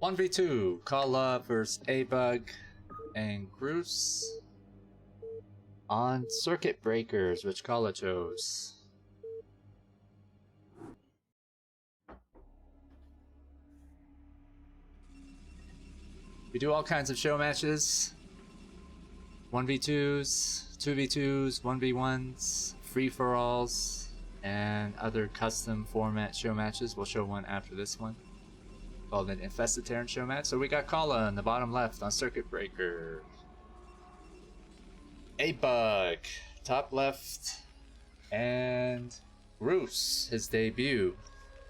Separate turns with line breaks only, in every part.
1v2, Khala versus A-Bug and Groose on Circuit Breakers, which Khala chose. We do all kinds of show matches. 1v2s, 2v2s, 1v1s, free-for-alls, and other custom format show matches. We'll show one after this one, called an Infested Terran show match. So we got Khala in the bottom left on Circuit Breaker. A-Bug, top left, and Groose, his debut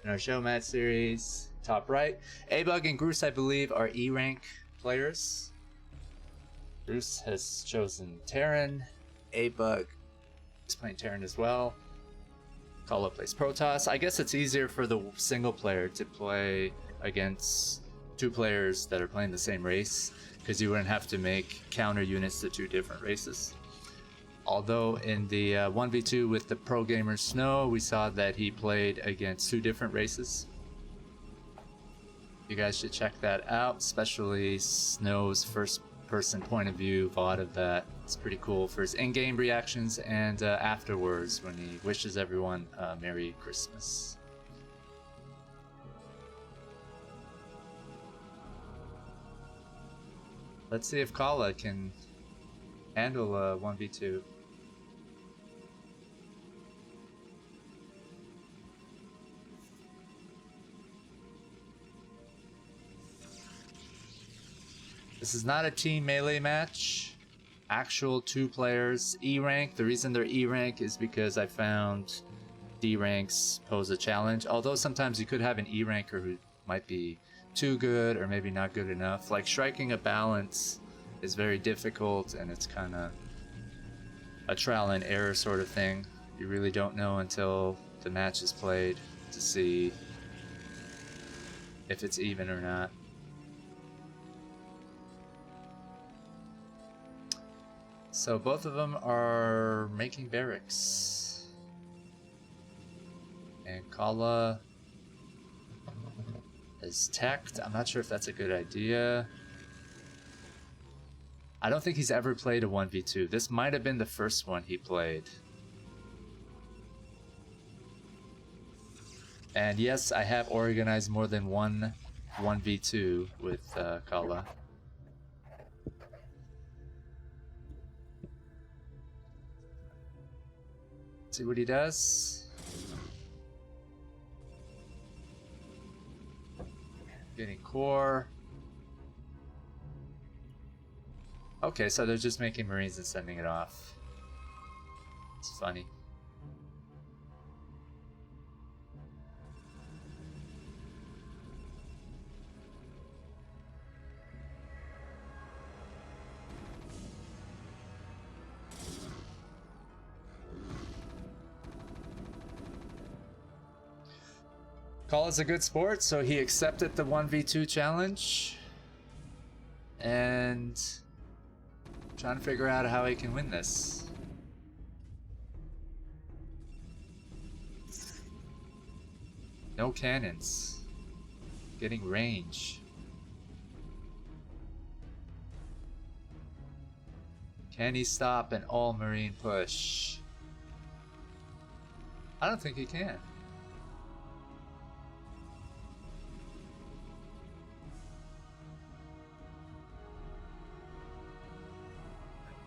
in our show match series, top right. A-Bug and Groose, I believe, are E-rank players. Groose has chosen Terran. A-Bug is playing Terran as well. Khala plays Protoss. I guess it's easier for the single player to play against two players that are playing the same race, because you wouldn't have to make counter units to two different races. Although in the 1v2 with the pro gamer Snow, we saw that he played against two different races. You guys should check that out, especially Snow's first person point of view VOD of that. It's pretty cool for his in-game reactions and afterwards when he wishes everyone Merry Christmas. Let's see if Khala can handle a 1v2. This is not a team melee match. Actual two players, E rank. The reason they're E rank is because I found D ranks pose a challenge. Although sometimes you could have an E ranker who might be too good or maybe not good enough. Like striking a balance is very difficult, and it's kind of a trial and error sort of thing. You really don't know until the match is played to see if it's even or not. So both of them are making barracks. And Khala is teched. I'm not sure if that's a good idea. I don't think he's ever played a 1v2. This might have been the first one he played. And yes, I have organized more than one 1v2 with Khala. See what he does. Getting core. Okay, so they're just making Marines and sending it off. It's funny. Khala's a good sport, so he accepted the 1v2 challenge. And trying to figure out how he can win this. No cannons. Getting range. Can he stop an all-marine push? I don't think he can.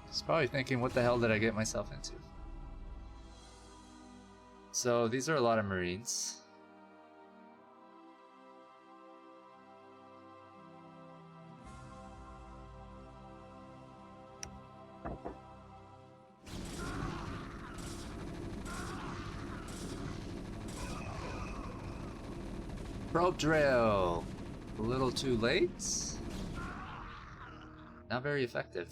He's probably thinking, what the hell did I get myself into? So these are a lot of Marines. Probe drill. A little too late. Not very effective.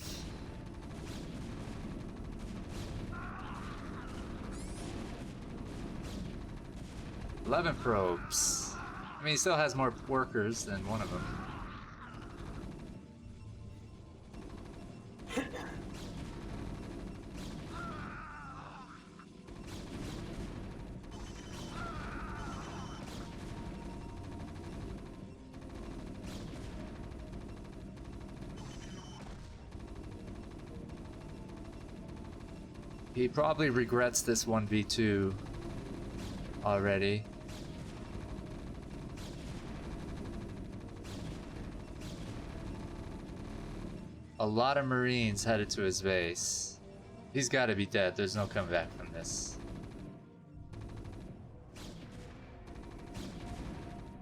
11 probes. I mean, he still has more workers than one of them. He probably regrets this 1v2 already. A lot of Marines headed to his base. He's got to be dead. There's no comeback from this.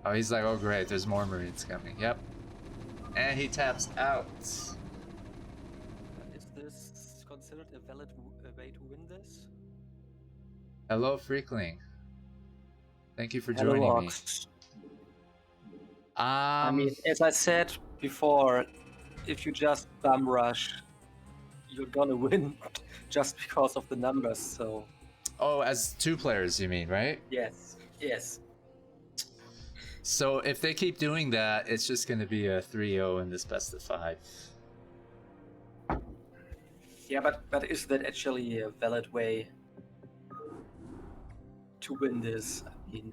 Oh, he's like, oh great, there's more Marines coming. Yep. And he taps out.
Is this considered a valid way to win this?
Hello, Freakling. Thank you for
Hello,
joining
Ox.
me.
I mean, as I said before, if you just bum rush, you're gonna win just because of the numbers, so...
Oh, as 2 players, you mean, right?
Yes, yes.
So if they keep doing that, it's just going to be a 3-0 in this best of 5.
Yeah, but is that actually a valid way to win this? I mean,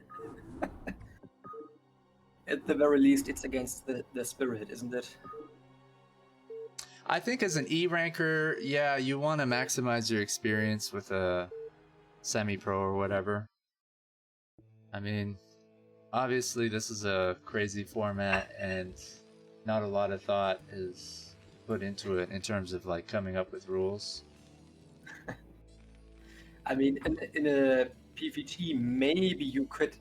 at the very least, it's against the spirit, isn't it?
I think as an E ranker, yeah, you want to maximize your experience with a semi-pro or whatever. I mean, obviously this is a crazy format and not a lot of thought is put into it in terms of like coming up with rules.
I mean, in a PvT, maybe you could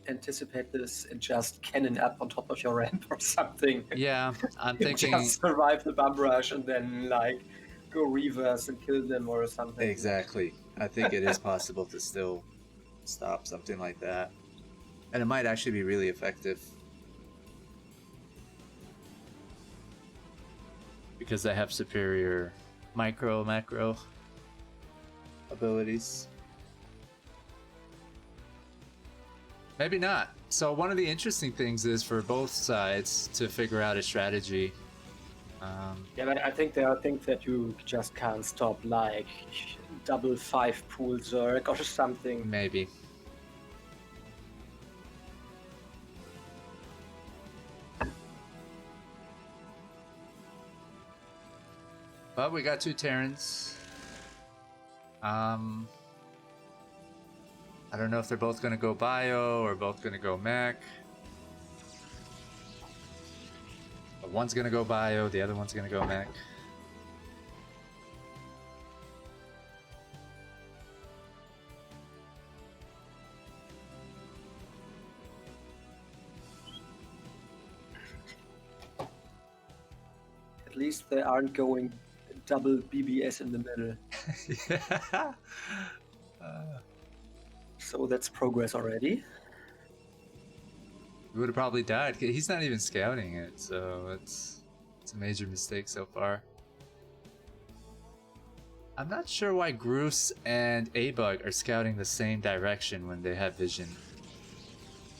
anticipate this and just cannon up on top of your ramp or something.
Yeah, I'm
You
thinking
just survive the bum rush and then like go reverse and kill them or something.
exactly. I think it is possible to still stop something like that. And it might actually be really effective. Because they have superior macro abilities. Maybe not. So one of the interesting things is for both sides to figure out a strategy.
Yeah, but I think there are things that you just can't stop, like double 5 pool Zerg or something.
Maybe. But we got 2 Terrans. I don't know if they're both going to go bio or both going to go mech. But one's going to go bio, the other one's going to go mech.
At least they aren't going double BBS in the middle.
Yeah.
So that's progress already.
We would have probably died. He's not even scouting it, so it's a major mistake so far. I'm not sure why Groose and A-Bug are scouting the same direction when they have vision.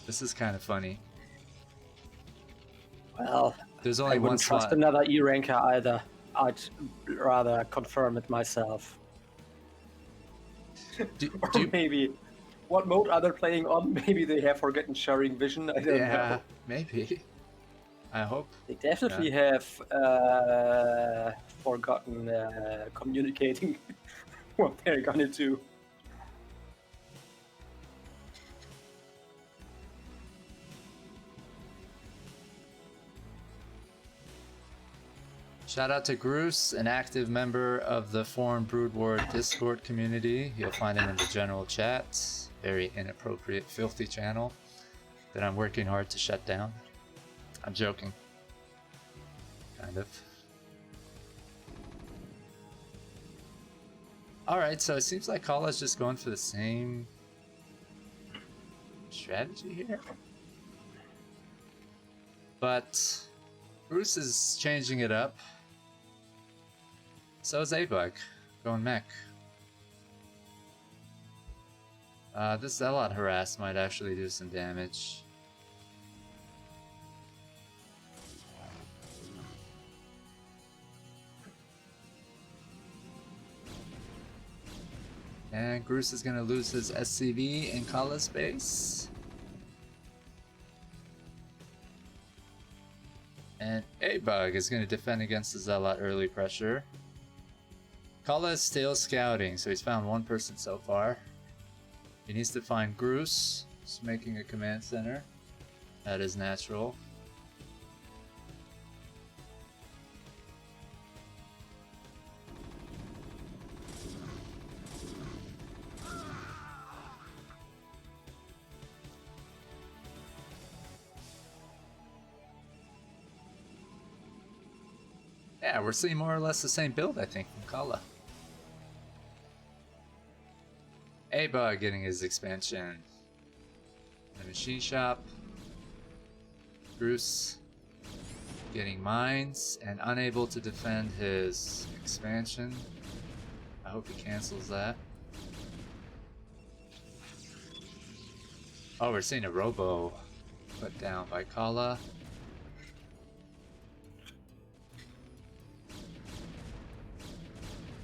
This is kind of funny.
Well,
there's only
I
one
wouldn't trust
slot.
another E ranker either. I'd rather confirm it myself. Or maybe, what mode are they playing on? Maybe they have forgotten sharing vision. I don't know.
Maybe. I hope.
They definitely have forgotten communicating what they're gonna do.
Shout out to Groose, an active member of the Foreign Brood War Discord community. You'll find him in the general chat. Very inappropriate, filthy channel that I'm working hard to shut down. I'm joking. Kind of. Alright, so it seems like Khala's just going for the same strategy here. But Groose is changing it up. So is A-Bug, going mech. This Zealot harass might actually do some damage. And Groose is gonna lose his SCV in Khala's base. And A-Bug is gonna defend against the Zealot early pressure. Khala is still scouting, so he's found one person so far. He needs to find Groose, who's making a command center. That is natural. Yeah, we're seeing more or less the same build, I think, from Khala. A-Bug getting his expansion. The machine shop. Groose getting mines and unable to defend his expansion. I hope he cancels that. Oh, we're seeing a robo put down by Khala.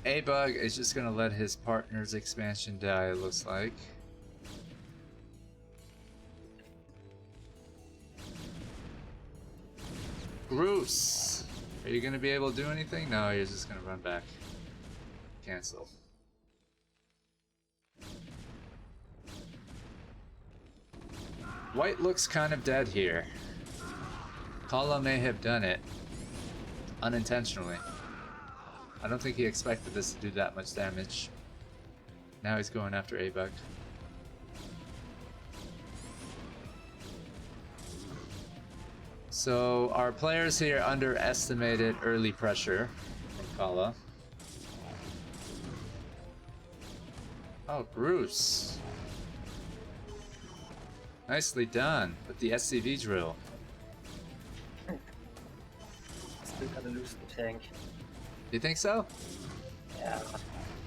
A-Bug is just gonna let his partner's expansion die, it looks like. Groose! Are you gonna be able to do anything? No, you're just gonna run back. Cancel. White looks kind of dead here. Khala may have done it unintentionally. I don't think he expected this to do that much damage. Now he's going after A-Bug. So our players here underestimated early pressure from Khala. Oh, Groose. Nicely done with the SCV drill.
Still gonna lose the tank.
You think so?
Yeah.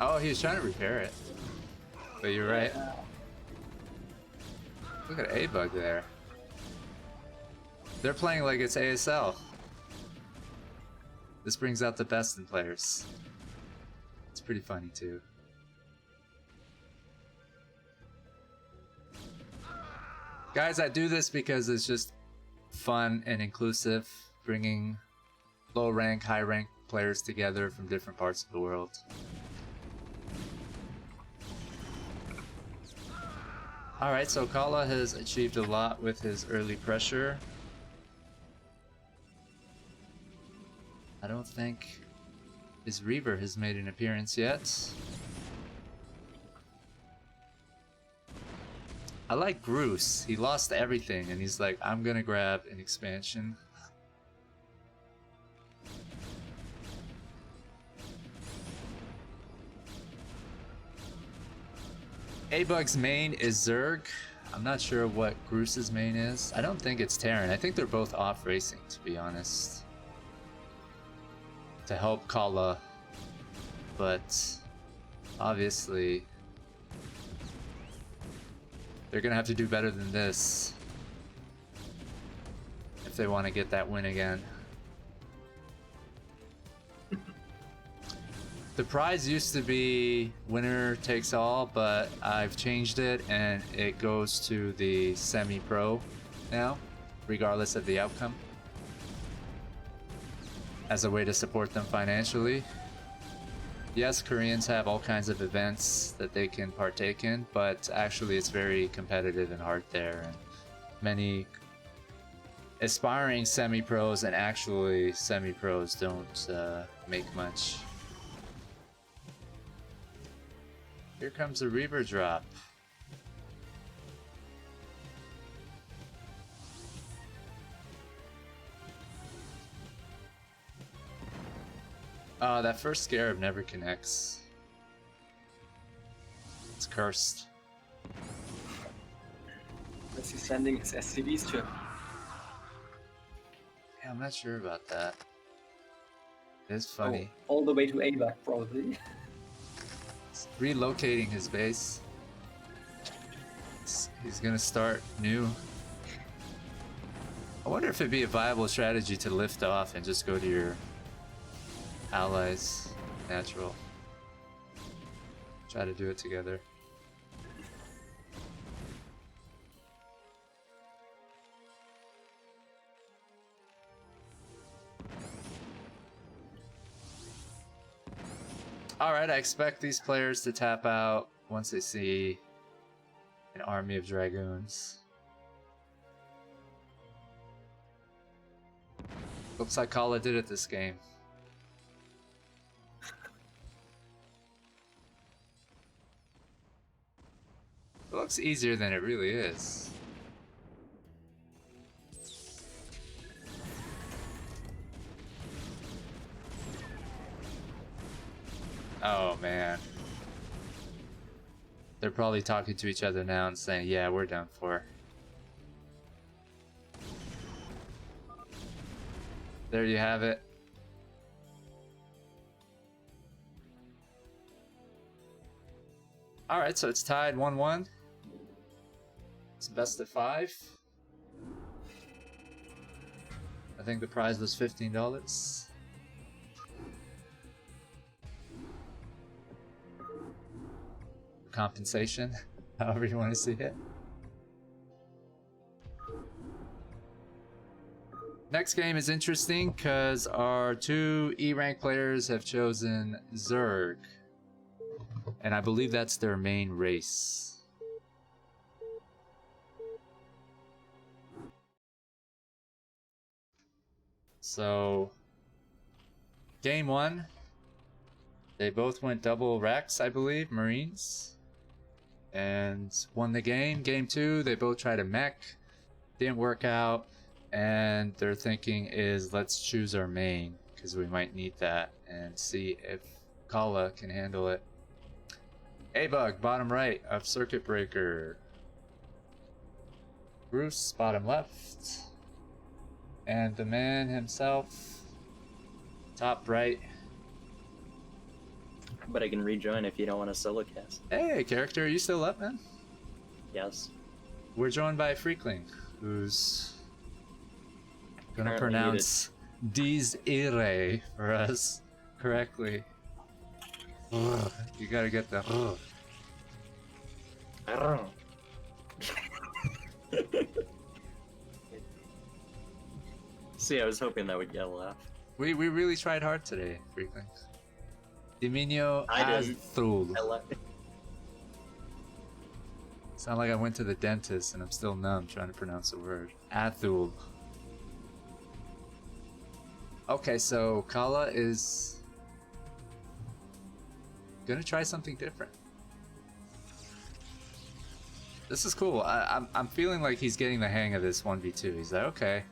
Oh, he was trying to repair it. But you're right.
Yeah.
Look at A-Bug there. They're playing like it's ASL. This brings out the best in players. It's pretty funny too. Guys, I do this because it's just fun and inclusive, bringing low rank, high rank players together from different parts of the world. Alright, so Khala has achieved a lot with his early pressure. I don't think his Reaver has made an appearance yet. I like Groose. He lost everything and he's like, I'm gonna grab an expansion. A-Bug's main is Zerg. I'm not sure what Groose's main is. I don't think it's Terran. I think they're both off racing, to be honest. To help Khala. But obviously they're gonna have to do better than this if they want to get that win again. The prize used to be winner takes all, but I've changed it and it goes to the semi-pro now, regardless of the outcome, as a way to support them financially. Yes, Koreans have all kinds of events that they can partake in, but actually it's very competitive and hard there, and many aspiring semi-pros and actually semi-pros don't make much. Here comes a Reaver drop. Oh, that first Scarab never connects. It's cursed.
Is he sending his SCVs to him?
Yeah, I'm not sure about that. It's funny.
Oh, all the way to Ava, probably.
He's relocating his base. He's gonna start new. I wonder if it'd be a viable strategy to lift off and just go to your allies natural. Try to do it together. Alright, I expect these players to tap out once they see an army of dragoons. Looks like Khala did it this game. It looks easier than it really is. Oh man. They're probably talking to each other now and saying, yeah, we're done for. There you have it. Alright, so it's tied 1-1. It's best of 5. I think the prize was $15. Compensation, however you want to see it. Next game is interesting because our 2 E-rank players have chosen Zerg. And I believe that's their main race. So, game 1, they both went double Rex, I believe, Marines. And won the game. Game 2, they both tried a mech. Didn't work out. And their thinking is, let's choose our main, because we might need that, and see if Khala can handle it. A-Bug, bottom right of Circuit Breaker. Groose, bottom left. And the man himself, top right.
But I can rejoin if you don't want to solo cast.
Hey, character, are you still up, man?
Yes.
We're joined by Freakling, who's gonna
Currently
pronounce Dies Irae for us correctly. Ugh, you gotta get the ugh.
I don't know. See, I was hoping that would get a laugh.
We really tried hard today, Freakling. Dominio
I didn't.
Azul.
I left.
Sound like I went to the dentist and I'm still numb trying to pronounce the word. Azul. Okay, so Khala is gonna try something different. This is cool. I'm feeling like he's getting the hang of this 1v2. He's like, okay.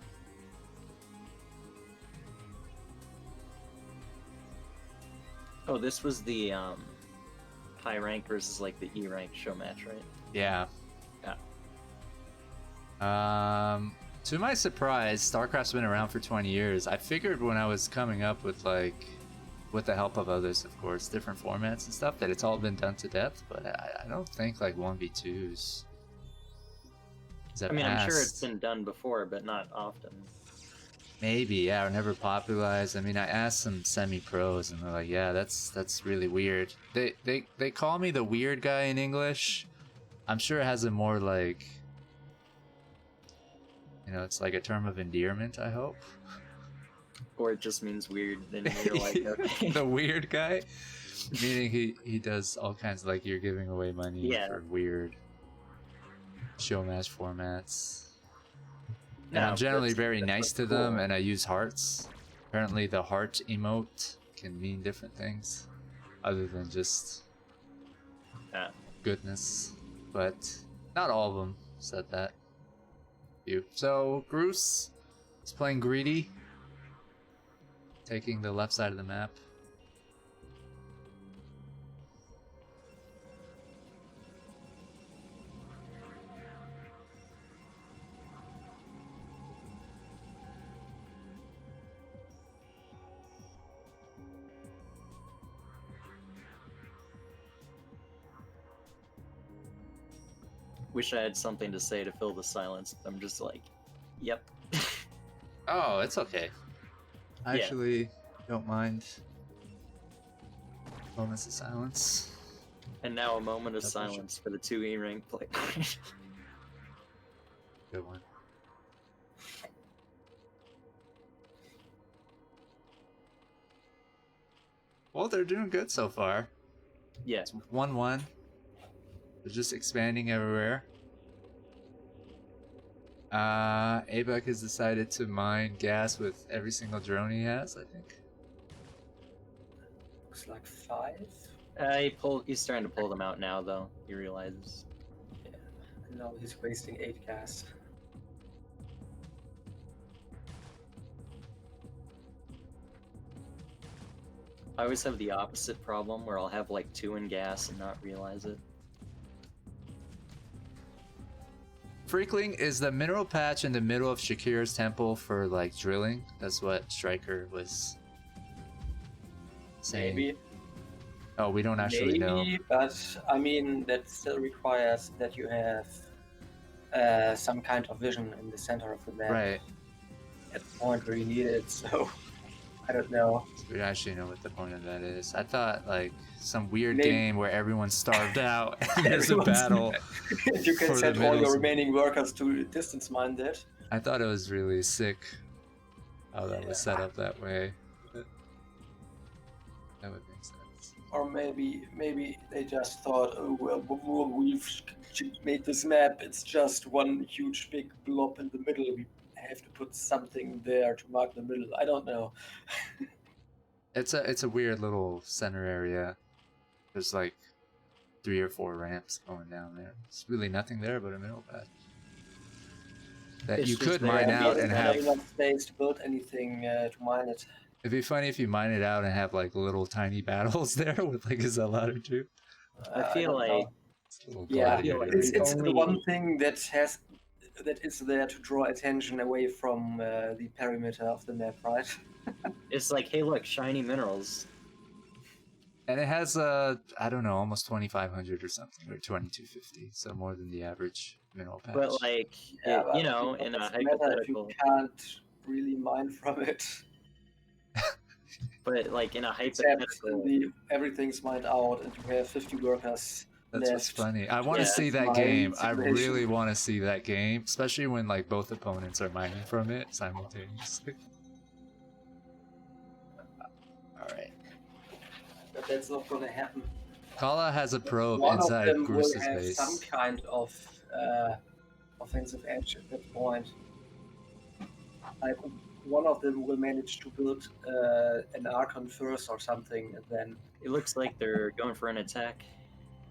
Oh, this was the high rank versus like the E rank show match, right?
Yeah.
Yeah.
To my surprise, StarCraft's been around for 20 years. I figured when I was coming up with with the help of others, of course, different formats and stuff, that it's all been done to death, but I don't think like 1v2s.
I mean, I'm sure it's been done before, but not often.
Maybe, yeah, or never popularized. I mean, I asked some semi-pros, and they're like, "Yeah, that's really weird." They call me the weird guy in English. I'm sure it has a more like, you know, it's like a term of endearment. I hope.
Or it just means weird, and you're like, okay.
The weird guy, meaning he does all kinds of, like, you're giving away money for weird Showmatch formats. And I'm generally very nice to them, and I use hearts. Apparently the heart emote can mean different things, other than just goodness. But not all of them said that. So Groose is playing greedy, taking the left side of the map.
Wish I had something to say to fill the silence. I'm just like, yep.
Oh, it's okay. I actually don't mind moments of silence.
And now a moment of silence for the 2 E-rank players.
Good one. Well, they're doing good so far.
Yeah.
1-1. They're just expanding everywhere. Abek has decided to mine gas with every single drone he has, I think.
Looks like 5.
He's starting to pull them out now, though. He realizes.
Yeah. And now he's wasting 8 gas.
I always have the opposite problem where I'll have like 2 in gas and not realize it.
Freakling, is the mineral patch in the middle of Shakira's temple for like drilling? That's what Striker was saying.
Maybe.
Oh, we don't actually know.
But I mean, that still requires that you have some kind of vision in the center of the map
Right.
at the point where you need it, so I don't know.
So we actually know what the point of that is. I thought like some weird
Maybe-
game where everyone's starved out and there's a battle.
If you can
for the
set all your
middles.
remaining workers to distance mine that.
I thought it was really sick how that was set up that way. That would make sense.
Or maybe they just thought, oh well, we've made this map. It's just one huge big blob in the middle. We have to put something there to mark the middle. I don't know.
It's a weird little center area. There's like 3 or 4 ramps going down there. It's really nothing there but a middle patch. That
It's
you
just
could
there.
mine out and have.
enough space to build anything to mine it.
It'd be funny if you mine it out and have like little tiny battles there with like a Zealot or 2.
I feel
don't
like
know.
It's a little
Yeah,
gladiator.
it's the
Only-
one thing that is there to draw attention away from the perimeter of the map, right?
it's like, hey, look, shiny minerals.
And it has I don't know, almost 2,500 or something, or 2,250, so more than the average mineral patch.
But like,
Yeah,
it,
but
you know,
it
in a
doesn't matter if you
hypothetical,
can't really mine from it.
but like in a
Except
hypothetical,
everything's mined out and you have 50 workers
That's
left.
what's funny. I want to
Yeah,
see that
my
game. I
situation.
really want to see that game, especially when like both opponents are mining from it simultaneously. All right.
But that's not gonna happen.
Khala has a probe
One of
inside
them will
Groose's
have
base.
some kind of offensive edge at that point. Like one of them will manage to build an Archon first or something, and then
it looks like they're going for an attack.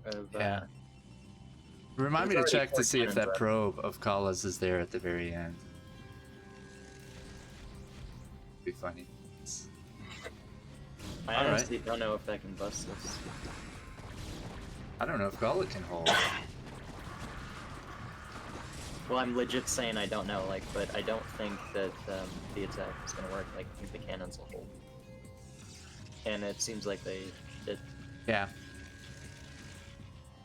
Of,
Yeah. Remind me
There's
to
already
check to
4
see if
cannons
that
up.
probe of Khala's is there at the very end. Be funny.
I
Alright.
honestly don't know if I can bust this.
I don't know if Khala can hold.
Well, I'm legit saying I don't know, like, but I don't think that the attack is gonna work. Like, I think the cannons will hold. And it seems like they did.
Yeah.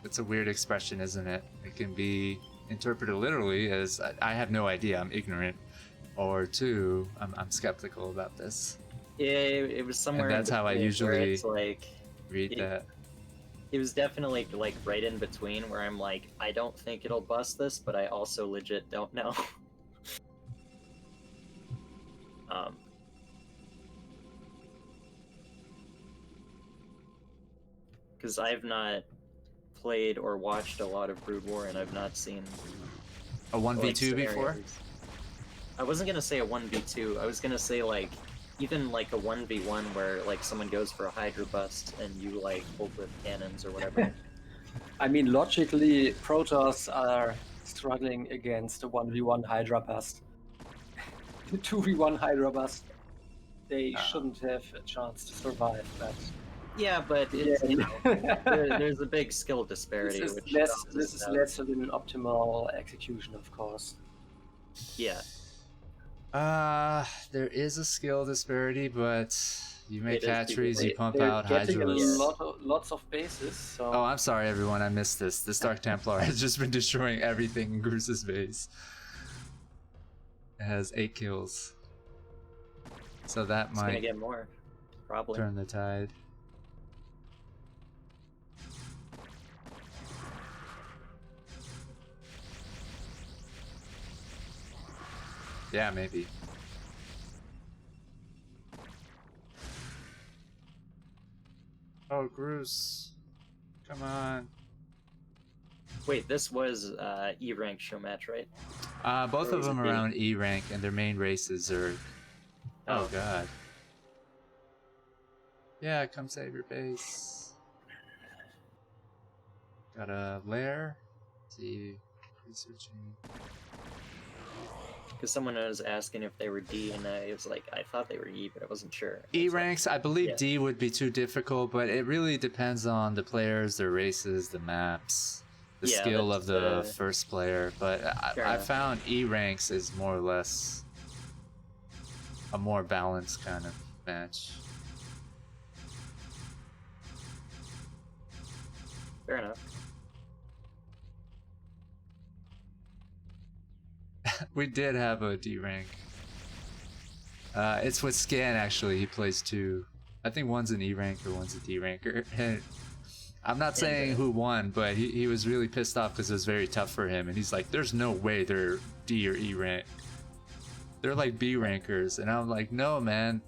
It's a weird expression, isn't it? It can be interpreted literally as I have no idea, I'm ignorant, or 2, I'm skeptical about this.
Yeah, it was somewhere.
And that's
in
how I
between, where
usually
it's like
read that.
it was definitely like right in between where I'm like, I don't think it'll bust this, but I also legit don't know. Because I've not played or watched a lot of Brood War, and I've not seen
A 1v2
like,
before?
scenarios. I wasn't gonna say a 1v2. I was gonna say like even like a 1v1 where like someone goes for a Hydra bust and you like hold with cannons or whatever.
I mean, logically, Protoss are struggling against a 1v1 Hydra bust. The 2v1 Hydra bust, they shouldn't have a chance to survive, but
Yeah, but it's, you know, there's a big skill disparity.
this is
which
less,
helps
this
us
is
out.
less of an optimal execution, of course.
Yeah,
There is a skill disparity, but you make
It is
hatcheries, you
because
pump
They're
out
getting a
hydras.
lots of bases, so
Oh, I'm sorry, everyone. I missed this. This Dark Templar has just been destroying everything in Groose's base. It has 8 kills. So that
it's gonna
might
get more, probably.
turn the tide. Yeah, maybe. Oh, Groose. Come on.
Wait, this was E rank show match, right?
Both
Or
of
was it
them
D?
around E rank, and their main races are. Oh,
Oh.
god. Yeah, come save your base. Got a lair. Let's see, researching.
Because someone was asking if they were D, and I was like, I thought they were E, but I wasn't sure.
E
It's like,
ranks, I believe
yeah.
D would be too difficult, but it really depends on the players, their races, the maps, the
Yeah,
skill
that's,
of the first player. But
fair
I
enough.
found E ranks is more or less a more balanced kind of match.
Fair enough.
We did have a D rank. It's with Scan actually. He plays two. I think one's an E rank or one's a D ranker. And I'm not saying who won, but he was really pissed off because it was very tough for him. And he's like, "There's no way they're D or E rank. They're like B rankers." And I'm like, "No, man.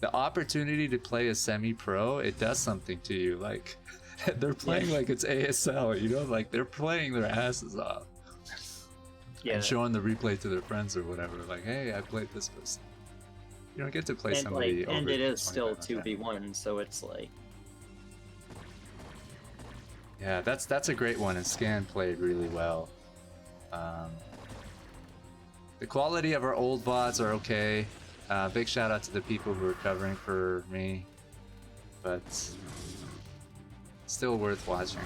The opportunity to play a semi-pro, it does something to you. Like, they're playing like it's ASL. You know, like they're playing their asses off."
Yeah.
And showing the replay to their friends or whatever, like, "Hey, I played this person." You don't get to play
And
somebody
like, and
over
it is still
25 on that.
2v1, so it's like,
Yeah, that's a great one, and Scan played really well. The quality of our old VODs are okay. Big shout out to the people who are covering for me, but still worth watching.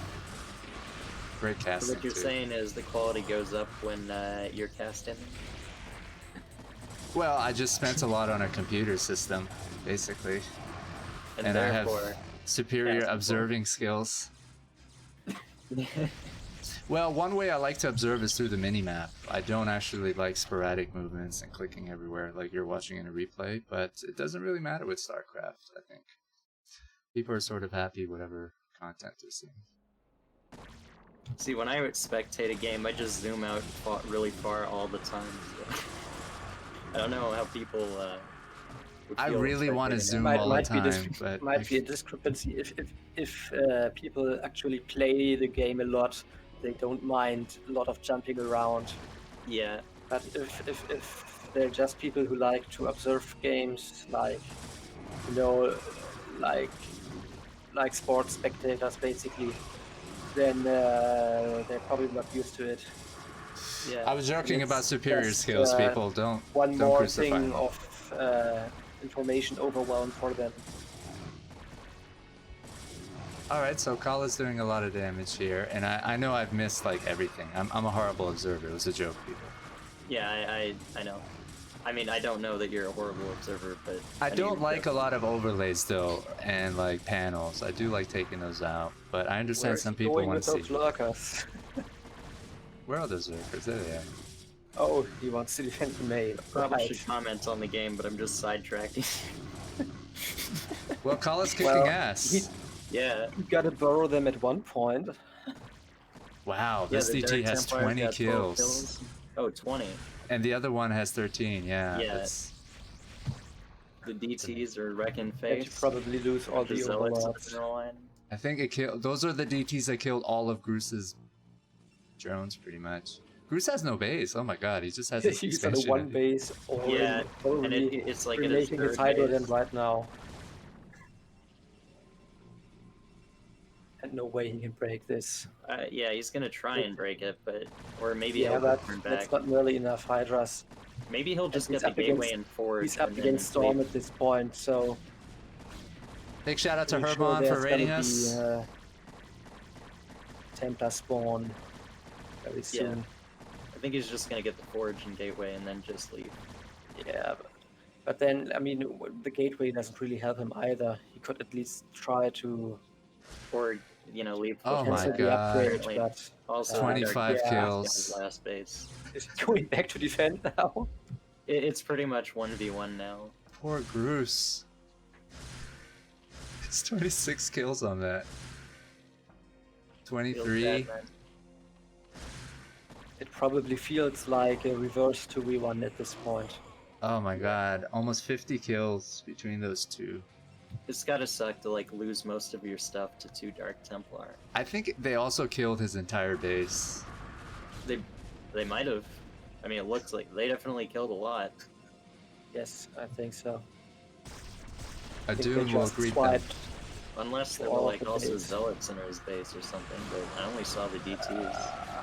Great
so
casting
what you're
too.
saying is the quality goes up when you're casting.
Well, I just spent a lot on a computer system, basically, and I have
therefore,
superior
casting
observing skills. Well, one way I like to observe is through the minimap. I don't actually like sporadic movements and clicking everywhere like you're watching in a replay, but it doesn't really matter with StarCraft, I think. People are sort of happy whatever content they're seeing.
See, when I would spectate a game, I just zoom out really far all the time. So. I don't know how people. Would
I
feel
really want to
spectating
zoom
that.
all the time, but
might be a discrepancy if people actually play the game a lot, they don't mind a lot of jumping around.
Yeah,
But if they're just people who like to observe games, like, you know, like sports spectators basically, then they're probably not used to it.
yeah.
I was joking
It's
about superior
just,
skills, people. Don't
more
crucify
thing
me.
of information overwhelm for them.
Alright, so Khala's doing a lot of damage here, and I know I've missed like everything. I'm a horrible observer. It was a joke, people.
Yeah, I know. I mean, I don't know that you're a horrible observer, but
I
know
don't
you're
like a
joking.
lot of overlays though, and like panels. I do like taking those out, but I understand
Where's
some
he
people
going
want
with
to see.
those lurkers?
Where are those workers? There they are.
Oh, he wants to defend the mail.
Probably
Right.
should comment on the game, but I'm just sidetracking.
Well, Khala's kicking
Well,
ass.
Yeah.
You gotta borrow them at one point.
Wow,
Yeah,
this
the
DT
Dark
has
Templars
20
got 12
kills.
Oh, 20.
And the other one has 13, yeah.
Yeah.
That's...
The DTs are wrecking
And you
face.
probably lose all
The
the
Zealots of the
overlords.
middle line.
I think it killed... Those are the DTs that killed all of Groose's drones, pretty much. Groose has no base. Oh my god, he just has this
He's on a
expansion.
one base,
Yeah, and
already
it's like at his
making his
third
hydrogen
base.
right now. And no way he can break this.
Yeah, he's gonna try and break it, but or maybe
Yeah,
he'll
but
turn back.
that's not nearly enough hydras.
Maybe he'll just
he's
get the
up
gateway
against-
and forge.
He's up
and then
against Storm
leave.
at this point, so
Big shout out to
pretty
Hermon
there's
for
gonna
raiding
be,
us.
Templar spawn very soon.
I think he's just gonna get the forge and gateway and then just leave.
Yeah, but then, I mean, the gateway doesn't really help him either. He could at least try to
Or, you know, leave
Oh my
cancel the
God.
upgrade,
Apparently.
but
Also,
25
yeah.
kills.
His last base.
is he going back to defend now?
It's pretty much 1v1 now.
Poor Groose. It's 26 kills on that.
Feels
23.
bad, man.
It probably feels like a reverse 2v1 at this point.
Oh my god, almost 50 kills between those two.
It's gotta suck to like lose most of your stuff to 2 Dark Templar.
I think they also killed his entire base.
They might have. I mean, it looks like they definitely killed a lot.
Yes, I think so.
A
I think
Doom
they
will
just
greet them.
swiped.
Unless there
All
were
of
like
the
also
base.
zealots in his base or something, but I only saw the DTs.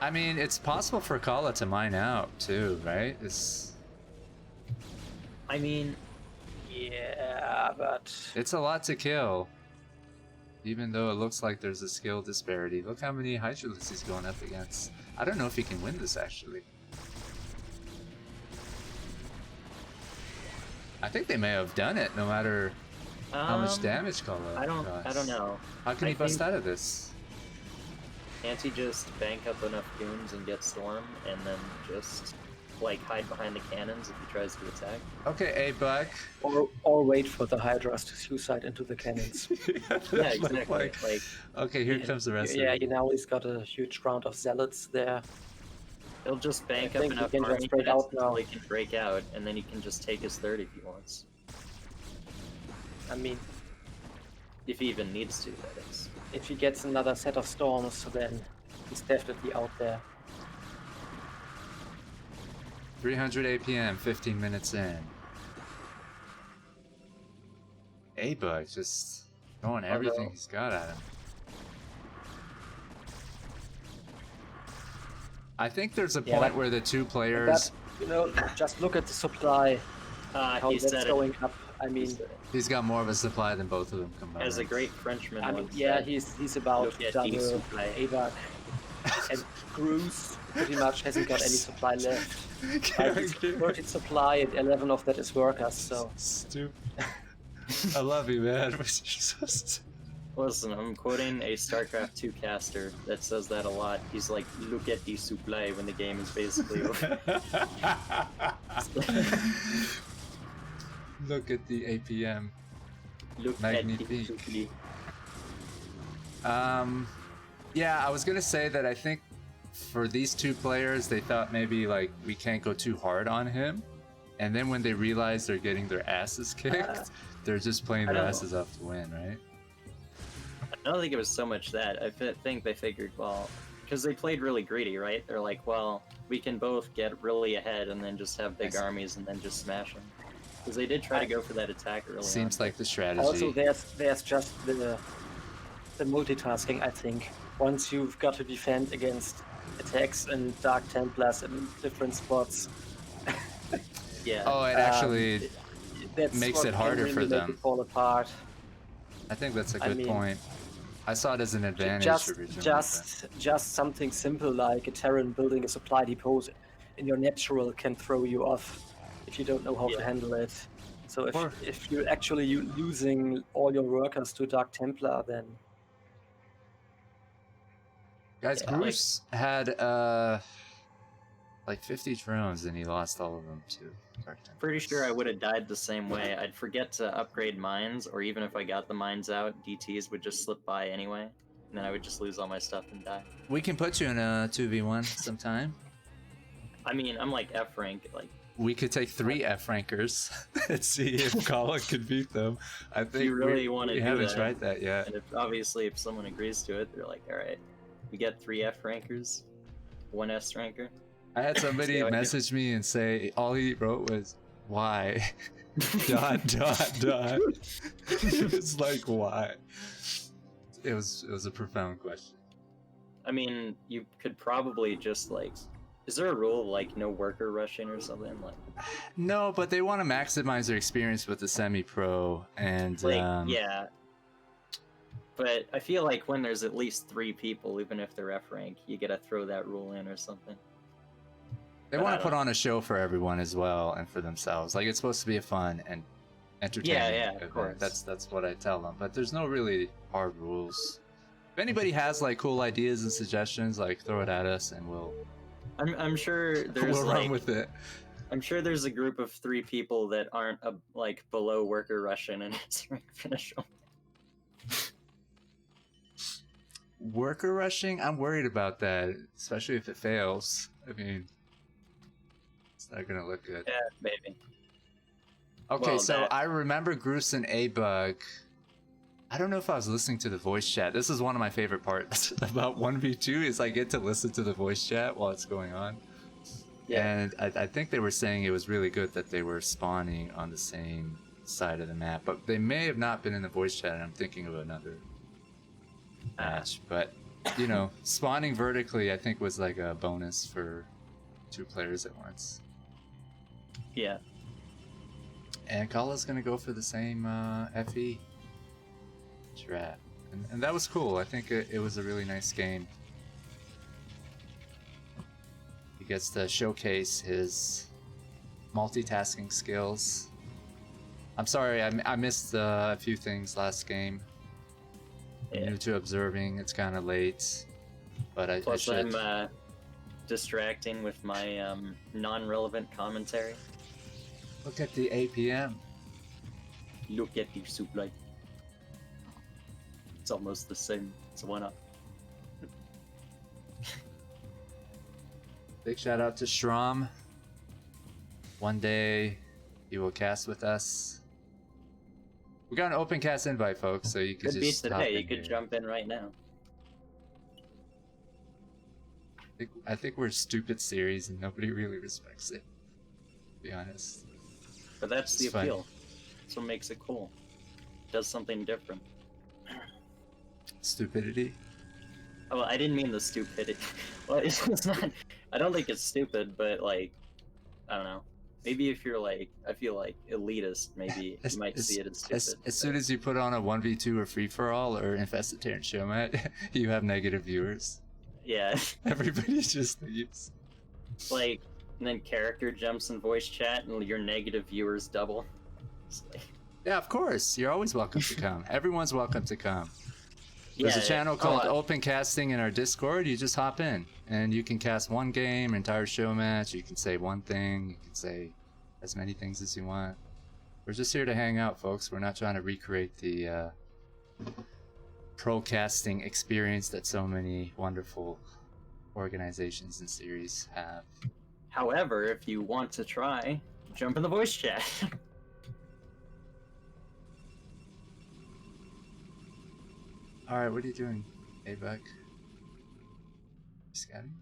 I mean, it's possible for Khala to mine out too, right?
I mean,
Yeah, but
It's a lot to kill. Even though it looks like there's a skill disparity. Look how many Hydralisks he's going up against. I don't know if he can win this actually. I think they may have done it no matter how much damage Khala
I don't
does.
know.
How can
I
he bust
think-
out of this?
Can't he just bank up enough goons and get Storm, and then just like hide behind the cannons if he tries to attack?
Okay, A-Buck.
or wait for the Hydras to suicide into the cannons.
Yeah, exactly. Like
Okay, here comes the rest
Yeah,
of it.
you know he's got a huge round of zealots there.
he'll just bank
I
up
think he
enough
can just
army
break
units
out
until
now.
he can break out, and then he can just take his third if he wants.
I mean,
If he even needs to, that is.
if he gets another set of storms, then he's definitely out there.
300 APM, 15 minutes in. A-Buck just throwing everything he's got at him. I think there's a
Yeah,
point
but-
where the two
But
players...
you know, just look at the supply, how
He
that's
said it.
going up. I
He
mean,
said it.
He's got more of a supply than both of them combined.
As a great Frenchman
I mean,
once
yeah,
said,
he's about
look at
double
these supply.
AVAC, and Groose pretty much hasn't got any supply left. Like he's 30 supply, and 11 of that is workers. So
Stupid. I love you, man. But you're so stupid.
Listen, I'm quoting a StarCraft 2 caster that says that a lot. He's like, look at the supply when the game is basically over.
Look at the APM.
Look
Magnifique.
at the supply.
Yeah, I was gonna say that I think for these two players, they thought maybe like we can't go too hard on him, and then when they realize they're getting their asses kicked, they're just playing
I
their
don't
asses off to win, right?
I don't think it was so much that. I think they figured, well, because they played really greedy, right? They're like, well, we can both get really ahead and then just have big armies and then just smash them. Because they did try to go for that attack early
Seems
on.
like the strategy.
also there's just the multitasking. I think once you've got to defend against attacks and Dark Templars in different spots,
Yeah.
Oh, it actually
that's
makes
what
it
can
harder
really
for
make
them.
it fall apart.
I think that's a
I
good
mean,
point. I saw it as an advantage originally.
Just something simple like a Terran building a supply depot in your natural can throw you off if you don't know how to
Yeah.
handle it. So
Or-
if you're actually losing all your workers to Dark Templar, then
Guys,
Yeah,
Groose had like 50 drones and he lost all of them to Dark Templars.
Pretty sure I would have died the same way. I'd forget to upgrade mines, or even if I got the mines out, DTs would just slip by anyway. And then I would just lose all my stuff and die.
We can put you in a 2v1 sometime.
I mean, I'm like F rank, like,
We could take 3 F rankers and see if Khala could beat them. I think
you really wanna
we
do
haven't
that.
tried that yet.
and if someone agrees to it, they're like, alright, we get 3 F rankers, 1 S ranker.
I had somebody
See how I do.
message me and say all he wrote was why dot. It's like why. It was a profound question.
I mean, you could probably just like, is there a rule of like no worker rushing or something? Like,
No, but they want to maximize their experience with the semi-pro and
yeah. But I feel like when there's at least 3 people, even if they're F rank, you gotta throw that rule in or something.
they
but
want
I
to put
don't-
on a show for everyone as well and for themselves. Like it's supposed to be a fun and entertaining
Yeah, of
event.
course.
That's what I tell them. But there's no really hard rules. If anybody has like cool ideas and suggestions, like throw it at us and we'll
I'm sure there's
we'll
like
run with it.
I'm sure there's a group of 3 people that aren't like below worker rushing and it's rank finish 'em.
Worker rushing, I'm worried about that, especially if it fails. I mean, it's not gonna look good.
Yeah, maybe.
Okay,
Well,
so
that-
I remember Groose and A-Bug. I don't know if I was listening to the voice chat. This is one of my favorite parts about 1v2 is I get to listen to the voice chat while it's going on.
Yeah.
And I think they were saying it was really good that they were spawning on the same side of the map. But they may have not been in the voice chat, and I'm thinking of another match. But, you know, spawning vertically I think was like a bonus for 2 players at once.
Yeah.
And Khala's gonna go for the same FE strat. And that was cool. I think it was a really nice game. He gets to showcase his multitasking skills. I'm sorry, I missed a few things last game. I'm
Yeah.
new to observing. It's kind of late, but I
Plus,
should.
I'm distracting with my non-relevant commentary.
Look at the APM.
Look at the soup light. It's almost the same, so why not?
Big shout out to Shram. One day he will cast with us. We got an open cast invite, folks, so you could
Could be
just hop
today.
in
You could
here.
jump in right now.
I think we're a stupid series and nobody really respects it. To be honest.
But that's the
It's fun.
appeal. That's what makes it cool. Does something different.
Stupidity.
Oh, well, I didn't mean the stupidity. Well, it's not. I don't think it's stupid, but like, I don't know. Maybe if you're like, I feel like elitist, maybe you might see it as stupid.
As soon as you put on a 1v2 or free for all or infested and showmat, you have negative viewers.
Yeah,
Everybody just leaves.
like, and then character jumps in voice chat, and your negative viewers double. It's like-
Yeah, of course. You're always welcome to come. Everyone's welcome to come. There's a
Yeah,
channel called
oh,
Open Casting in our Discord. You just hop in and you can cast one game, entire show match. You can say one thing. You can say as many things as you want. We're just here to hang out, folks. We're not trying to recreate the pro casting experience that so many wonderful organizations and series have.
However, if you want to try, jump in the voice chat.
All right, what are you doing, A-Buck? Scouting?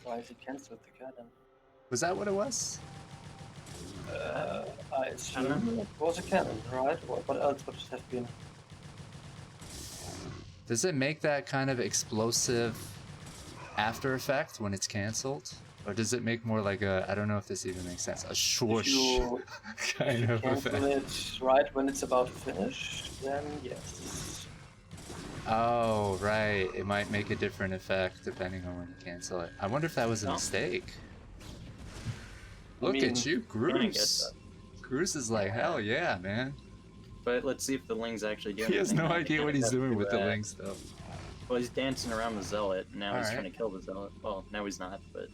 Why is it cancelled the cannon?
Was that what it was?
I assume it was a cannon, right? What else would it have been?
Does it make that kind of explosive after effect when it's canceled? Or does it make more like a, I don't know if this even makes sense, a swoosh
you
kind of
Cancel
effect?
it right when it's about to finish, then yes.
Oh, right. It might make a different effect depending on when you cancel it. I wonder if that was a
Oh.
mistake.
I
Look
mean,
at you,
Cannon gets
Groose.
that.
Groose is like, hell yeah, man.
But let's see if the Ling's actually doing
He has
anything
no
now.
idea what he's
That's
doing
too
with the
bad.
link stuff.
Well, he's dancing around the zealot, and now he's
Alright.
trying to kill the zealot. Well, now he's not, but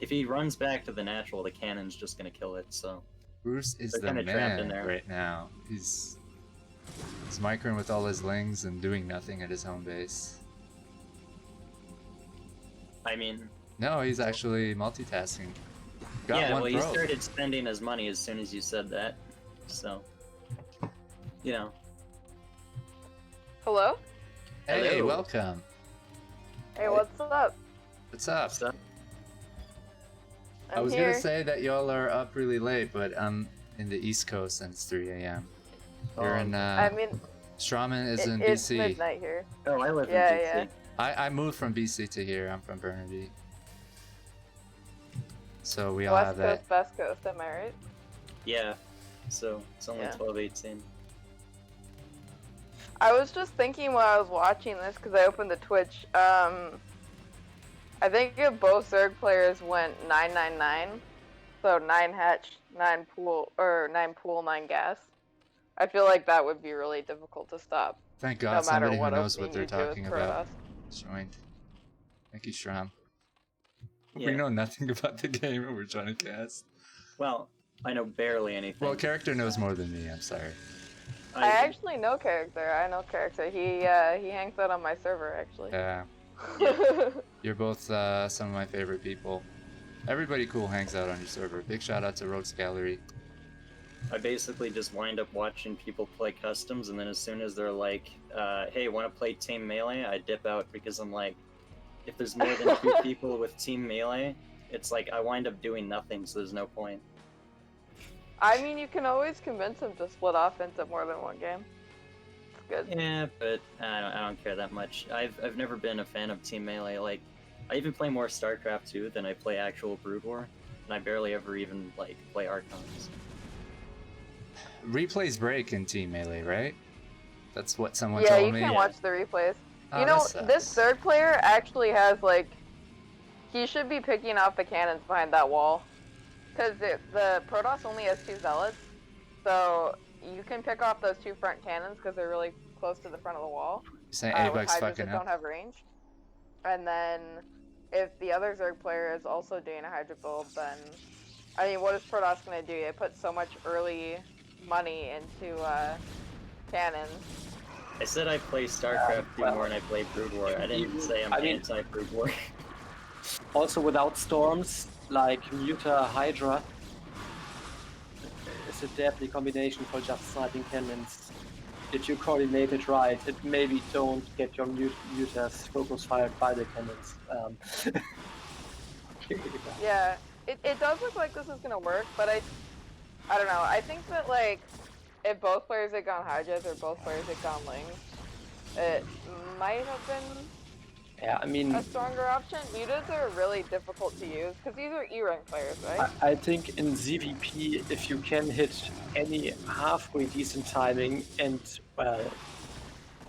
if he runs back to the natural, the cannon's just gonna kill it, so...
Bruce is
They're
the
kinda trapped in
man
there.
right now. He's microing with all his lings and doing nothing at his home base.
I mean,
No, he's actually multitasking. Got
yeah,
one
well, he
throw.
started spending his money as soon as you said that, so... You know.
Hello?
Hey,
Hello.
welcome.
Hey, what's up?
What's up?
So,
I'm
I was
here.
gonna say that y'all are up really late, but I'm in the East Coast and it's 3 a.m. You're in,
I mean,
Straman is in
it's
BC.
midnight here.
oh, I live
Yeah,
in DC.
yeah.
I moved from BC to here. I'm from Burnaby. So we all
West
have that.
Coast, Best Coast, am I right?
Yeah, so it's only
Yeah.
12:18.
I was just thinking while I was watching this, because I opened the Twitch, I think if both Zerg players went 999, so 9 hatch, 9 pool, or 9 pool, 9 gas, I feel like that would be really difficult to stop,
Thank
no
God
matter
somebody who
what
knows what
opening
they're
you do with
talking about
Protoss.
joined. Thank you, Shram. We
Yeah.
know nothing about the game and we're trying to cast.
Well, I know barely anything.
Well, character knows more than me, I'm sorry.
I actually know character. I know character. He hangs out on my server actually.
Yeah, you're both some of my favorite people. Everybody cool hangs out on your server. Big shout out to Rogues Gallery.
I basically just wind up watching people play customs, and then as soon as they're like, hey, want to play team melee, I dip out because I'm like, if there's more than 2 people with team melee, it's like I wind up doing nothing, so there's no point.
I mean, you can always convince him to split off into more than one game. It's good.
Yeah, but I don't care that much. I've never been a fan of team melee. Like, I even play more StarCraft 2 than I play actual Brood War, and I barely ever even like play Archons.
Replays break in Team Melee, right? That's what someone
Yeah,
told
you
me.
can watch the replays.
Oh,
You know,
that
this
sucks.
third player actually has like, he should be picking off the cannons behind that wall, because the Protoss only has 2 zealots, so you can pick off those 2 front cannons because they're really close to the front of the wall.
You saying
With
A-Bug's
Hydras
fucking
that
up?
don't have range. And then, if the other Zerg player is also doing a Hydra build, then, I mean, what is Protoss gonna do? They put so much early money into cannons.
I said I play StarCraft 2 more than I play Brood War. I didn't say I'm anti-Brood War.
Also, without storms, like Muta Hydra, is a deadly combination for just sniping cannons. If you coordinate it right, it maybe don't get your Mutas focus fired by the cannons.
Yeah, it does look like this is gonna work, but I don't know. I think that, like, if both players had gone Hydras or both players had gone Lings, it might have been
Yeah, I mean,
a stronger option. Mutas are really difficult to use, because these are E-rank players, right?
I think in ZVP, if you can hit any halfway decent timing and, well,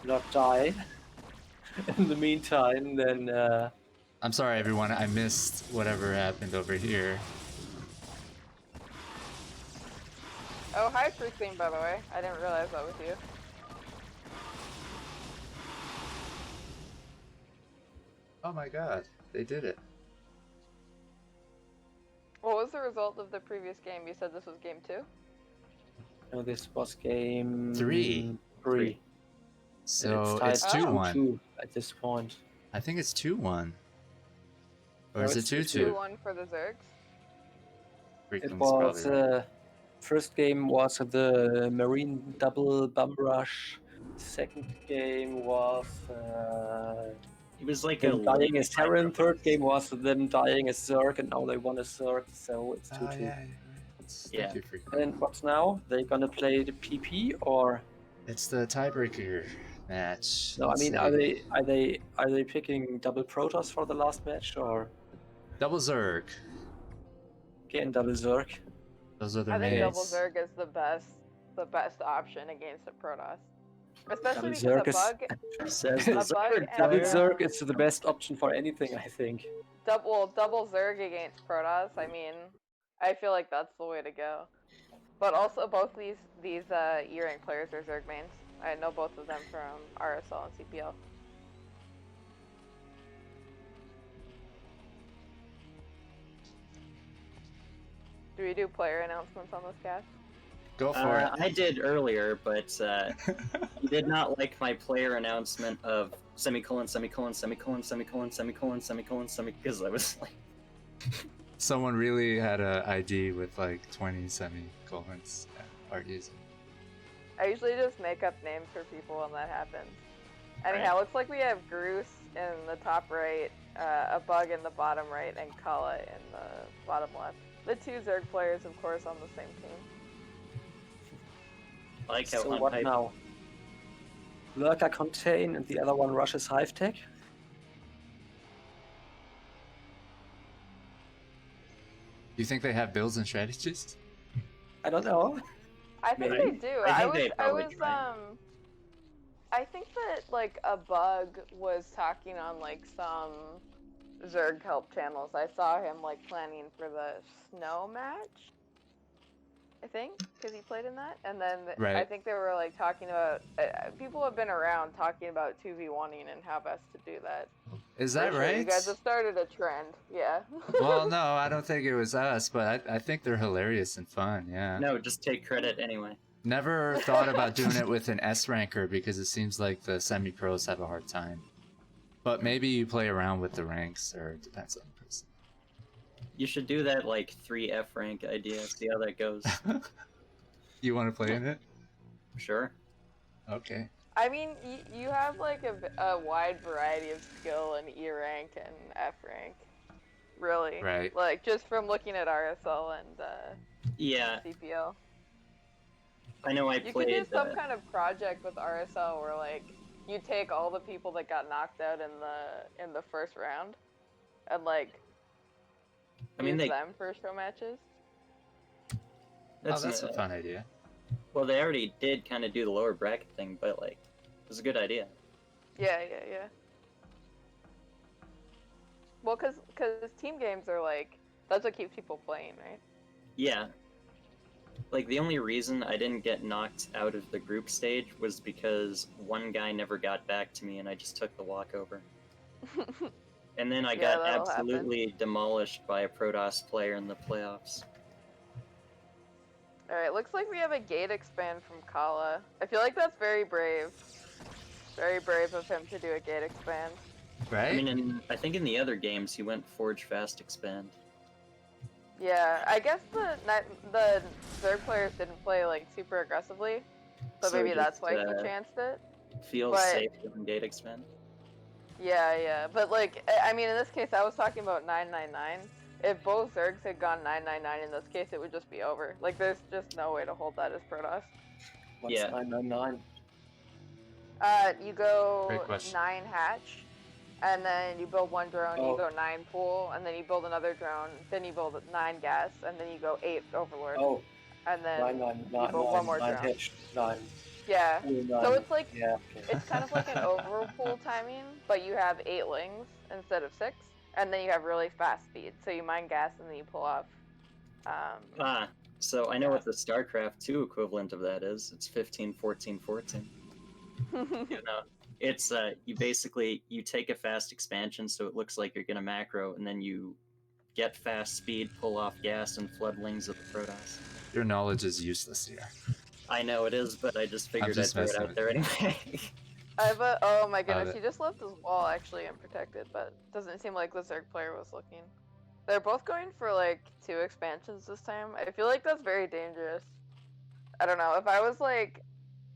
not die in the meantime, then
I'm sorry, everyone. I missed whatever happened over here.
Oh, hi, Truthing, by the way. I didn't realize that was you.
Oh my god, they did it.
What was the result of the previous game? You said this was game 2?
no, this was game
3.
3.
So
tied
it's 2-1.
2-2 at this point.
I think it's 2-1. Or
No,
is it
it's
2-2?
2-1 for the Zergs.
It
Freakling's
was
probably right.
first game was the Marine double bum rush. Second game was
It was like
them
a
dying as Terran.
Hydra
Third
box.
game was them dying as Zerg, and now they won as Zerg, so it's 2-2.
Oh, yeah.
Yeah.
Thank you, Freakling.
And what's now? They gonna play the PP or
It's the tiebreaker match.
no? I
Let's
mean,
see.
are they picking double Protoss for the last match or
Double Zerg.
again double Zerg?
Those are their
I think
mains.
double Zerg is the best option against a Protoss. Especially
Double
because
Zerg
a
is-
bug,
Says
a
the
bug
Zerg
and
Double
player.
Zerg is the best option for anything, I think.
double Zerg against Protoss. I mean, I feel like that's the way to go. But also, both these E-rank players are Zerg mains. I know both of them from RSL and CPL. Do we do player announcements on this cast?
Go for it.
I did earlier, but he did not like my player announcement of semicolon, semicolon, semicolon, semicolon, semicolon, semicolon, because I was like,
Someone really had a ID with like 20 semicolons. Argues.
I usually just make up names for people when that happens. Anyhow, looks like we have Groose in the top right, a Bug in the bottom right, and Khala in the bottom left. The 2 Zerg players, of course, on the same team.
I like how
So what
unhyped.
now? Lurker contain and the other one rushes hive tech.
You think they have builds and strategies?
I don't know.
I think
Maybe.
they do.
I think they probably try.
I think that, like, a Bug was talking on, like, some Zerg help channels. I saw him, like, planning for the snow match, I think, because he played in that. And then I
Right.
think they were, like, talking about, people have been around talking about 2v1ing and how best to do that.
Is that
For sure,
right?
You guys have started a trend, yeah.
Well, no, I don't think it was us, but I think they're hilarious and fun, yeah.
No, just take credit anyway.
Never thought about doing it with an S ranker because it seems like the semi-pros have a hard time. But maybe you play around with the ranks, or it depends on the person.
You should do that like 3F rank idea. See how that goes.
You want to play in it?
Sure.
Okay.
I mean, you have like a wide variety of skill in E rank and F rank, really.
Right.
Like just from looking at RSL and
Yeah,
CPL.
I know I
You could
played.
do some kind of project with RSL where like you take all the people that got knocked out in the first round, and like
I mean,
use
they.
them for show matches.
That's a fun idea.
Well, they already did kind of do the lower bracket thing, but like, it was a good idea.
Yeah. Well, cause team games are like that's what keeps people playing, right?
Yeah. Like, the only reason I didn't get knocked out of the group stage was because one guy never got back to me and I just took the walkover. And then I
Yeah,
got
that'll
absolutely demolished by a Protoss player in the playoffs.
Alright, looks like we have a gate expand from Khala. I feel like that's very brave. Very brave of him to do a gate expand.
Right?
I mean, I think in the other games he went Forge Fast Expand.
Yeah, I guess the third players didn't play like super aggressively, so maybe that's
just,
why he chanced it.
Feels
But-
safe doing Gate Expand.
Yeah, but like, I mean, in this case, I was talking about 999. If both Zergs had gone 999 in this case, it would just be over. Like, there's just no way to hold that as Protoss.
What's
Yeah.
999?
You go
Great question.
9 hatch, and then you build 1 drone,
Oh.
you go 9 pool, and then you build another drone, then you build 9 gas, and then you go 8 overlord,
Oh,
and then
999,
you build 1 more
9
drone.
hitch, 9.
Yeah,
Pool,
so
9.
it's like,
Yeah, okay.
it's kind of like an overpool timing, but you have 8 lings instead of 6, and then you have really fast speed, so you mine gas and then you pull off.
So I know what the StarCraft 2 equivalent of that is. It's 15, 14, 14. You know, it's you take a fast expansion so it looks like you're gonna macro, and then you get fast speed, pull off gas, and flood lings of the Protoss.
Your knowledge is useless here.
I know it is, but I just figured
just
I'd throw it
messing
out
with
there
you.
anyway.
I have a, oh my goodness,
it.
he just left his wall actually unprotected, but doesn't seem like the Zerg player was looking. They're both going for like 2 expansions this time. I feel like that's very dangerous. I don't know, if I was like,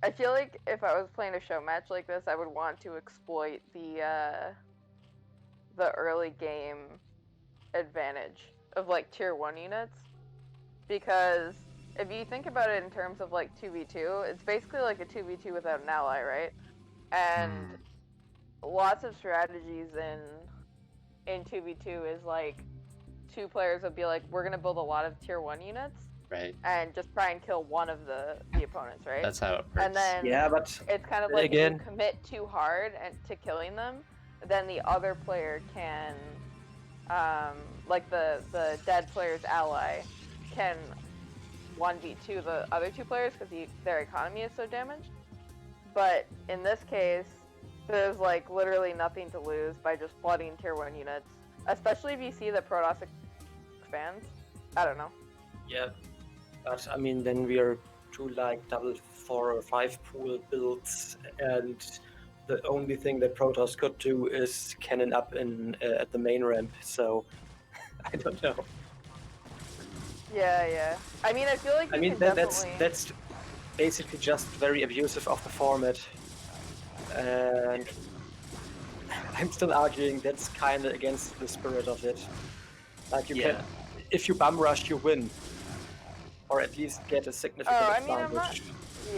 I feel like if I was playing a show match like this, I would want to exploit the early game advantage of like tier 1 units. Because if you think about it in terms of like 2v2, it's basically like a 2v2 without an ally, right? And lots of strategies in 2v2 is like 2 players would be like, we're gonna build a lot of tier 1 units
Right.
and just try and kill one of the opponents, right?
That's how it works.
And then
Yeah, but
it's kind of
then
like
again-
if you commit too hard and to killing them, then the other player can, like the dead player's ally can 1v2 the other 2 players because their economy is so damaged. But in this case, there's like literally nothing to lose by just flooding tier 1 units, especially if you see that Protoss expands. I don't know.
Yeah, but I mean, then we are to like double 4 or 5 pool builds, and the only thing that Protoss could do is cannon up in at the main ramp. So I don't know.
Yeah. I mean, I feel like you can
that's
definitely...
that's basically just very abusive of the format, and I'm still arguing that's kind of against the spirit of it. Like you can, if you bum rush, you win, or at least get a significant
Oh, I
advantage.
mean,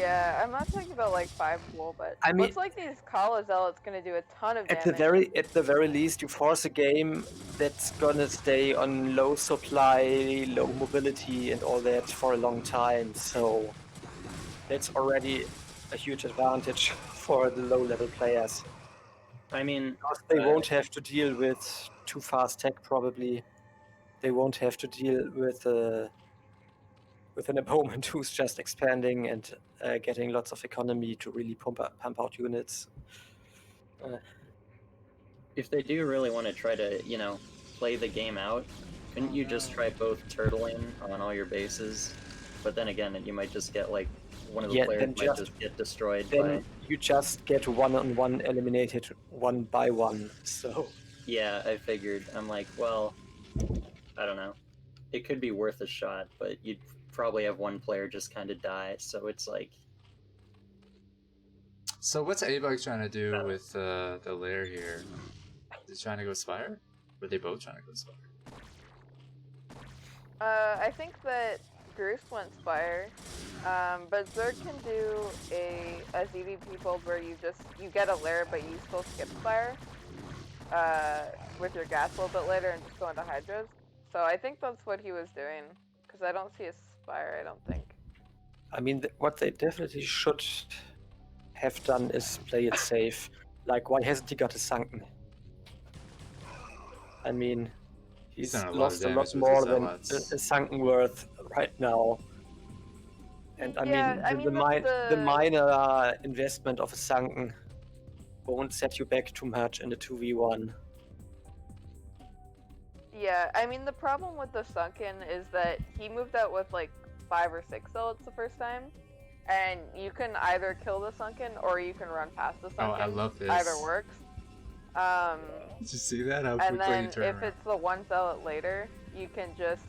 I'm not talking about like 5 pool, but
I mean-
looks like these Khala Zealots gonna do a ton of
At
damage.
the very least, you force a game that's gonna stay on low supply, low mobility, and all that for a long time. So that's already a huge advantage for the low-level players.
I mean,
Because they won't have to deal with too fast tech, probably. They won't have to deal with an opponent who's just expanding and getting lots of economy to really pump out units.
if they do really want to try to, play the game out, couldn't you just try both turtling on all your bases? But then again, you might just get like one of the
Yeah,
players
then
might just get destroyed
Then
by.
you just get one-on-one eliminated one by one. So
Yeah, I figured. I'm like, well, I don't know. It could be worth a shot, but you'd probably have one player just kind of die. So it's like,
So what's A-Bug trying to do with the lair here? Is he trying to go Spire? Or are they both trying to go Spire?
I think that Groose went Spire, but Zerg can do a ZVP build where you get a lair, but you still skip Spire, with your gas a little bit later and just go into Hydras. So I think that's what he was doing, because I don't see a Spire, I don't think.
I mean, what they definitely should have done is play it safe. Like, why hasn't he got a sunken? I mean, he's
done a lot of
lost a lot
damage with
more
his
than
zealots.
a sunken worth right now. And I mean, the minor investment of a sunken won't set you back too much in the 2v1.
Yeah, I mean, the problem with the Sunken is that he moved out with like 5 or 6 zealots the first time, and you can either kill the Sunken or you can run past the Sunken.
Oh, I love this.
Either works.
Did you see that? How
And
quickly
then
you turn
if
around?
it's the one zealot later, you can just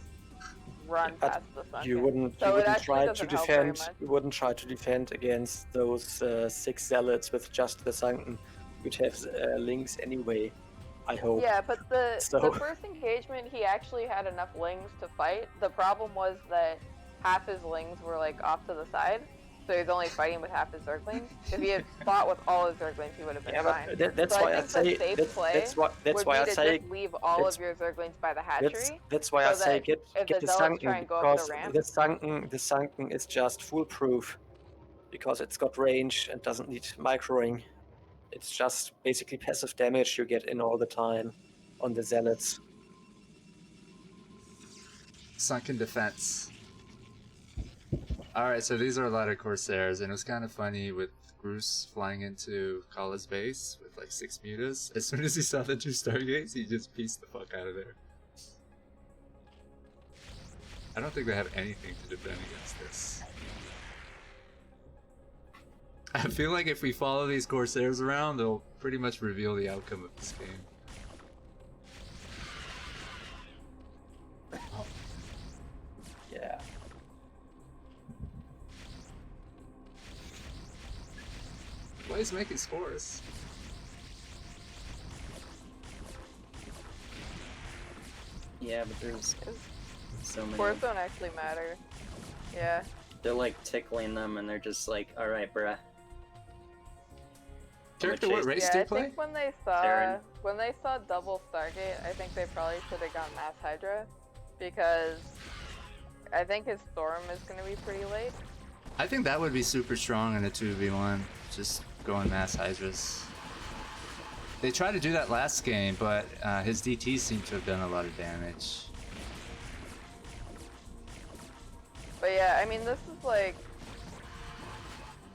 run
But
past the Sunken.
You wouldn't,
So
you
it
wouldn't
actually
try to
doesn't help very
defend.
much.
You wouldn't try to defend against those 6 zealots with just the sunken. You'd have links anyway. I hope.
Yeah, but the
So-
first engagement, he actually had enough lings to fight. The problem was that half his lings were like off to the side, so he was only fighting with half his Zerglings. If he had fought with all his Zerglings, he would have been
Yeah,
fine.
but that's
So
why I
I think
say
the safe
that's
play
that's
would
why
be
I
to
say
just leave all
that's-
of your Zerglings by the hatchery.
that's why
so
I say
that
get
if
the
the zealots try
sunken,
and go up
because
the ramp,
the sunken is just foolproof because it's got range and doesn't need microing. It's just basically passive damage you get in all the time on the zealots.
Sunken defense. Alright, so these are a lot of Corsairs, and it was kind of funny with Groose flying into Khala's base with like 6 mutas. As soon as he saw the 2 Stargates, he just pieced the fuck out of there. I don't think they have anything to defend against this. I feel like if we follow these Corsairs around, they'll pretty much reveal the outcome of this game. Oh.
Yeah.
Why is making scores?
yeah, but there's so many.
scores don't actually matter. Yeah.
They're like tickling them, and they're just like, "All right, bruh."
Character, what race
Yeah,
do you
I
play?
think when
Terran.
they saw double Stargate, I think they probably should have gone Mass Hydra, because I think his Storm is going to be pretty late.
I think that would be super strong in a 2v1. Just going mass Hydras. They tried to do that last game, but his DT seemed to have done a lot of damage.
But yeah, I mean, this is like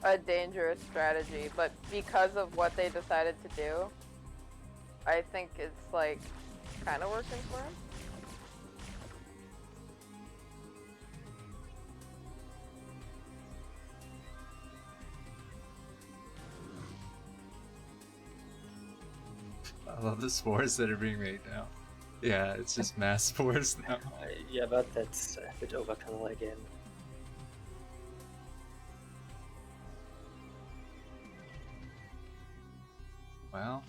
a dangerous strategy, but because of what they decided to do, I think it's like kind of working for him.
I love the spores that are being made now. Yeah, it's just mass spores now.
Yeah, but that's a bit overkill again.
Well,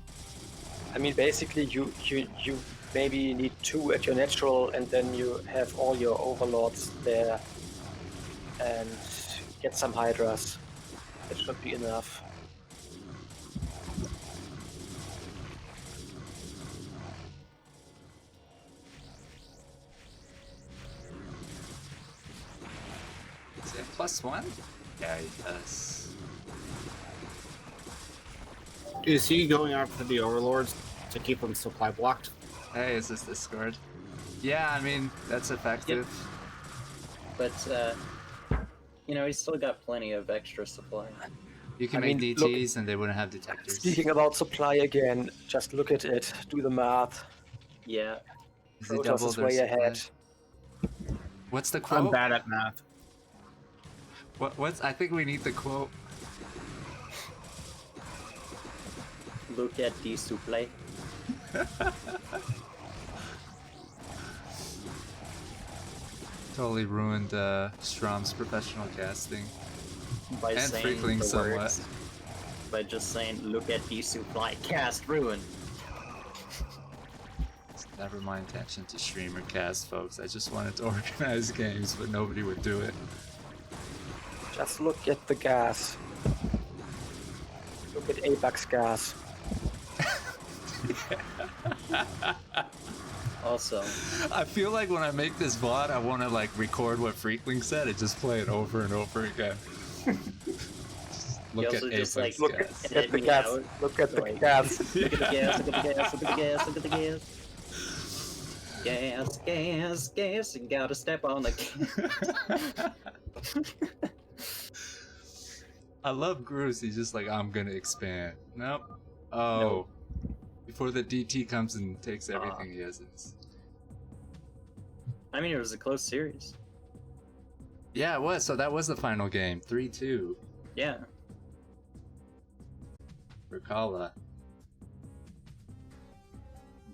I mean, basically, you maybe need 2 at your natural, and then you have all your overlords there, and get some hydras. That should be enough.
is it +1? Yeah, he does.
Is he going after the overlords to keep them supply blocked?
Hey, is this Discord? Yeah, I mean, that's effective.
But he's still got plenty of extra supply.
You can
I
make
mean,
DTs and they wouldn't have detectors.
Speaking about supply again, just look at it, do the math.
Yeah,
Is they
Protoss
double
is
their
way
supply?
ahead.
What's the
I'm
quote?
bad at math.
What's? I think we need the quote.
Look at these two play.
Totally ruined Strom's professional casting.
By
And
saying
Freakling
the
somewhat.
words. By just saying, look at these two fly. Cast ruined.
It's never my intention to stream or cast, folks. I just wanted to organize games, but nobody would do it.
Just look at the gas. Look at Apex gas.
Also,
I feel like when I make this VOD, I want to like record what Freakling said and just play it over and over again. Look at
also just,
Apex
like,
gas.
Look at the
me
gas.
out.
Look at the
Like-
gas.
Look at the gas, look at the gas, look at the gas, look at the gas. Gas, gas, gas, you gotta step on the gas.
I love Groose. He's just like, I'm gonna expand. Nope. Oh.
Nope.
Before the DT comes and takes everything he has in his...
I mean, it was a close series.
Yeah, it was. So that was the final game. 3-2
Yeah.
for Khala.